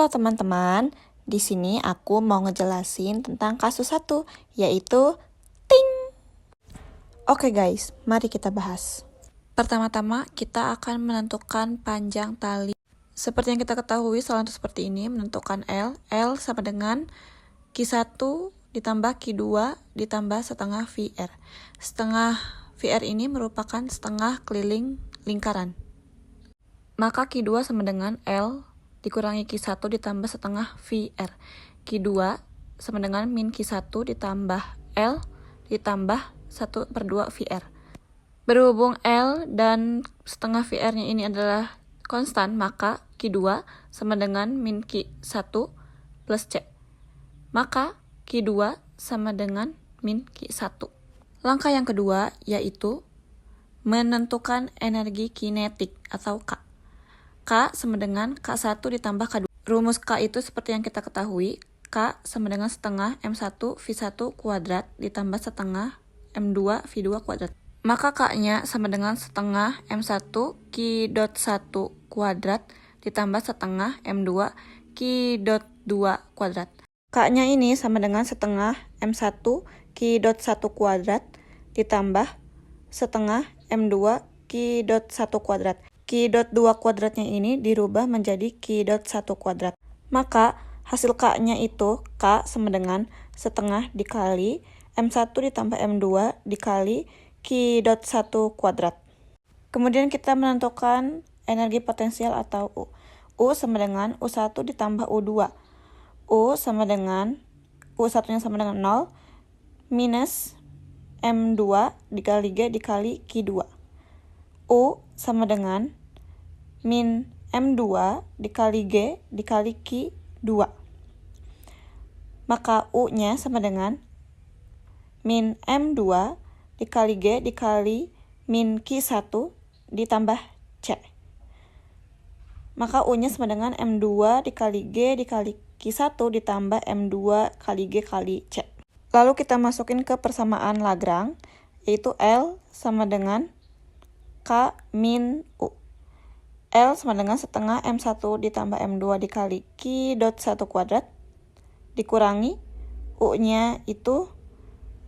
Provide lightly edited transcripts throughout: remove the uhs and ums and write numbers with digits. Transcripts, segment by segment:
Halo teman-teman, di sini aku mau ngejelasin tentang kasus 1, yaitu ting. Oke guys, mari kita bahas. Pertama-tama, kita akan menentukan panjang tali. Seperti yang kita ketahui, soal untuk seperti ini, menentukan L. L sama dengan Q1 ditambah Q2 ditambah setengah VR. Setengah VR ini merupakan setengah keliling lingkaran. Maka Q2 sama dengan L dikurangi Q1 ditambah setengah VR. Q2 sama dengan min Q1 ditambah L ditambah 1/2 VR. Berhubung L dan setengah VR-nya ini adalah konstan, maka Q2 sama dengan min Q1 plus C. Maka Q2 sama dengan min Q1. Langkah yang kedua yaitu menentukan energi kinetik atau K. K sama dengan K1 ditambah K2. Rumus K itu seperti yang kita ketahui, K sama dengan setengah M1 V1 kuadrat ditambah setengah M2 V2 kuadrat. Maka K-nya sama dengan setengah M1 Q.1 kuadrat ditambah setengah M2 Q.2 kuadrat. K-nya ini sama dengan setengah M1 Q.1 kuadrat ditambah setengah M2 Q.1 kuadrat. Q.2 kuadratnya ini dirubah menjadi Q.1 kuadrat. Maka hasil K-nya itu K sama dengan setengah dikali M1 ditambah M2 dikali Q.1 kuadrat. Kemudian kita menentukan energi potensial atau U. U sama dengan U1 ditambah U2. U sama dengan U1-nya sama dengan 0 minus M2 dikali G dikali Q2. U sama dengan min M2 dikali G dikali Q2. Maka U-nya sama dengan min M2 dikali G dikali min Q1 ditambah C. Maka U-nya sama dengan M2 dikali G dikali Q1 ditambah M2 kali G kali C. Lalu kita masukin ke persamaan Lagrange, yaitu L sama dengan K min U. L sama dengan setengah M1 ditambah M2 dikali Q.1 kuadrat dikurangi U-nya itu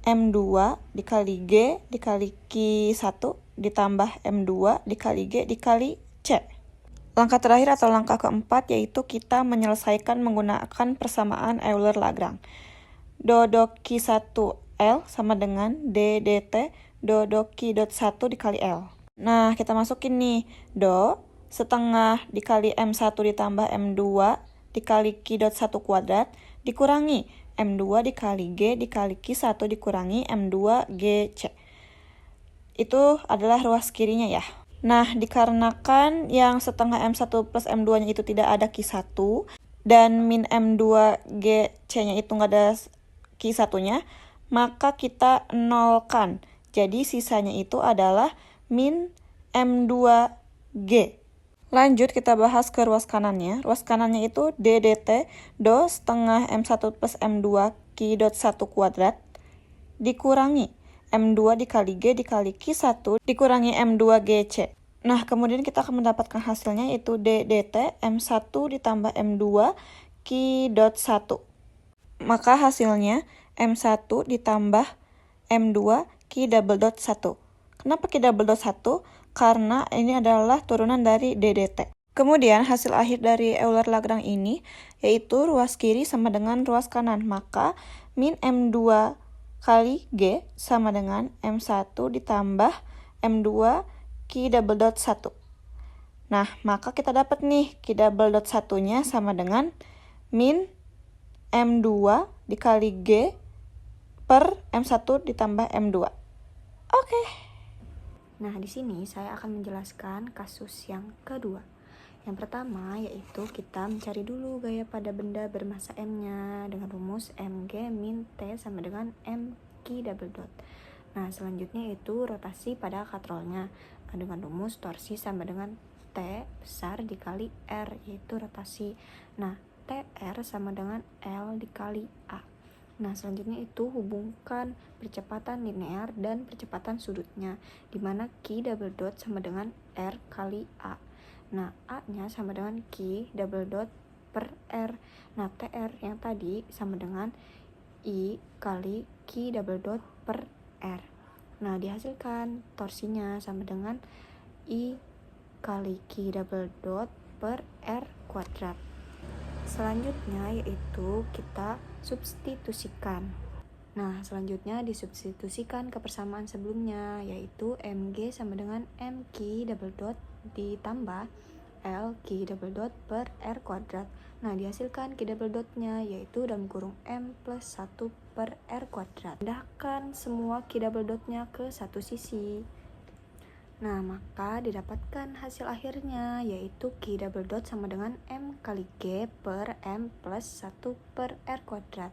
M2 dikali G dikali Q1 ditambah M2 dikali G dikali C. Langkah terakhir atau langkah keempat yaitu kita menyelesaikan menggunakan persamaan Euler-Lagrange. Do Q1 L sama dengan D dt do Q.1 dikali L. Nah, kita masukin nih, do setengah dikali M1 ditambah M2 dikali Q.1 kuadrat dikurangi M2 dikali G dikali Q1 dikurangi M2 GC. Itu adalah ruas kirinya ya. Nah, dikarenakan yang setengah M1 plus M2-nya itu tidak ada Q1 dan min M2 GC-nya itu nggak ada Q1-nya, maka kita nolkan. Jadi sisanya itu adalah min M2G. Lanjut kita bahas ke ruas kanannya. Ruas kanannya itu D dt do setengah M1 plus M2 Q.1 kuadrat dikurangi M2 dikali G dikali Q1 dikurangi M2 GC. Nah, kemudian kita akan mendapatkan hasilnya yaitu D dt M1 ditambah M2 Q.1. Maka hasilnya M1 ditambah M2 Q.1. Kenapa Q.1? Karena ini adalah turunan dari D dt. Kemudian hasil akhir dari Euler-Lagrange ini yaitu ruas kiri sama dengan ruas kanan. Maka min M2 kali G sama dengan M1 ditambah M2 Q.1. Nah, maka kita dapat nih Q.1-nya sama dengan min M2 dikali G per M1 ditambah M2. Oke. Nah, di sini saya akan menjelaskan kasus yang kedua. Yang pertama yaitu kita mencari dulu gaya pada benda bermassa M-nya dengan rumus Mg min T sama dengan Mq double dot. Nah, selanjutnya itu rotasi pada katrolnya dengan rumus torsi sama dengan T besar dikali R, yaitu rotasi. Nah, TR sama dengan L dikali A. Nah, selanjutnya itu hubungkan percepatan linear dan percepatan sudutnya, di mana Q double dot sama dengan R kali A. Nah, A-nya sama dengan Q double dot per R. Nah, TR yang tadi sama dengan I kali Q double dot per R. Nah, dihasilkan torsinya sama dengan I kali Q double dot per R kuadrat. Selanjutnya yaitu kita substitusikan. Nah, selanjutnya disubstitusikan ke persamaan sebelumnya, yaitu Mg sama dengan Mq double dot ditambah Lq double dot per R kuadrat. Nah, dihasilkan Q double dotnya yaitu dalam kurung M plus 1 per R kuadrat. Pindahkan semua Q double dotnya ke satu sisi. Nah, maka didapatkan hasil akhirnya yaitu Q double dot sama dengan M kali G per M plus 1 per R kuadrat.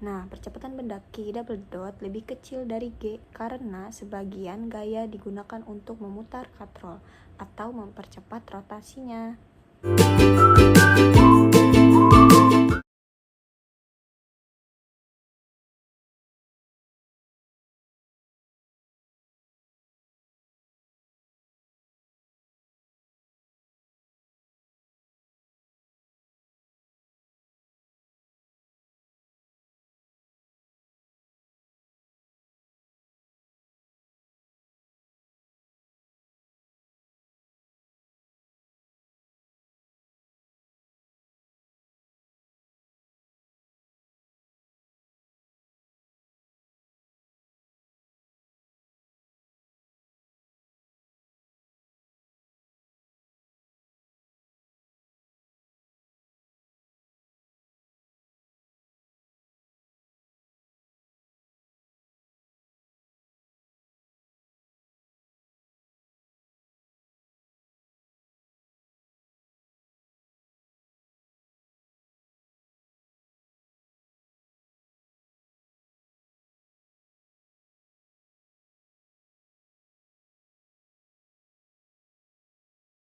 Nah, percepatan benda Q double dot lebih kecil dari G karena sebagian gaya digunakan untuk memutar katrol atau mempercepat rotasinya.